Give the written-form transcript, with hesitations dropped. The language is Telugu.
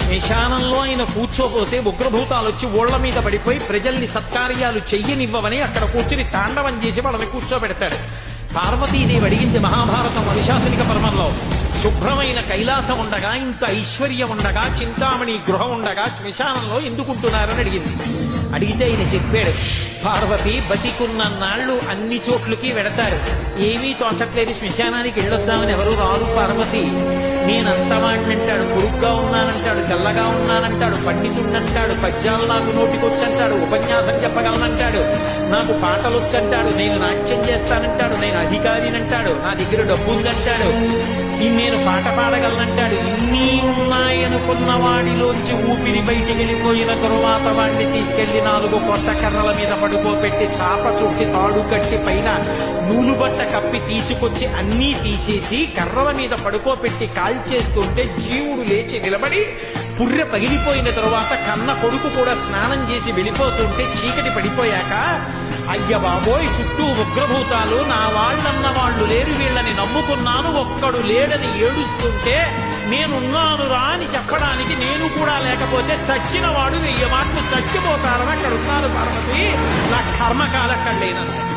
శ్మశానంలో ఆయన కూర్చోపోతే ఉగ్రభూతాలు వచ్చి ఓళ్ల మీద పడిపోయి ప్రజల్ని సత్కార్యాలు చెయ్యనివ్వవని అక్కడ కూర్చుని తాండవం చేసి వాళ్ళని కూర్చోబెడతాడు. పార్వతీదేవి అడిగింది మహాభారతం అనుశాసనిక పర్వంలో, శుభ్రమైన కైలాసం ఉండగా, ఇంత ఐశ్వర్యం ఉండగా, చింతామణి గృహం ఉండగా శ్మశానంలో ఎందుకుంటున్నారని అడిగింది. అడిగితే ఆయన చెప్పాడు, పార్వతి బతికున్న నాళ్లు అన్ని చోట్లకి వెడతారు, ఏమీ తోచట్లేదు, శ్మశానానికి వెళ్ళొద్దామని ఎవరు రారు పార్వతి. నేనంతవాడినంటాడు, పొరుగ్గా ఉన్నానంటాడు, తెల్లగా ఉన్నానంటాడు, పండితుడంటాడు, పద్యాలు నాకు నోటికొచ్చంటాడు, ఉపన్యాసం చెప్పగలనంటాడు, నాకు పాటలు వచ్చంటాడు, నేను నాట్యం చేస్తానంటాడు, నేను అధికారినంటాడు, నా దగ్గర డబ్బు ఉందంటాడు, నేను పాట పాడగలనంటాడు. ఇన్ని ఉన్నాయనుకున్న వాడిలోంచి ఊపిరి బయటికి వెళ్ళిపోయిన తరువాత వాడిని తీసుకెళ్లి 4 కొత్త కర్రల మీద పడుకోబెట్టి చాప చుట్టి తాడు కట్టి పైన నూలు బట్ట కప్పి తీసుకొచ్చి అన్నీ తీసేసి కర్రల మీద పడుకోబెట్టి కాల్చేస్తుంటే జీవుడు లేచి నిలబడి పుర్రె పగిలిపోయిన తరువాత కన్న కొడుకు కూడా స్నానం చేసి వెళ్ళిపోతుంటే చీకటి పడిపోయాక, అయ్య బాబోయ్ చుట్టూ ఉగ్రభూతాలు, నా వాళ్ళన్న వాళ్ళు లేరు, వీళ్ళని నమ్ముకున్నాను, ఒక్కడు లేడని ఏడుస్తుంటే నేనున్నాను రా అని చెప్పడానికి నేను కూడా లేకపోతే చచ్చిన వాడు 1000 మాటలు చచ్చిపోతారని అక్కడ ఉన్నారు పార్వతి. నా కర్మకాలక్కడలేనన్నారు.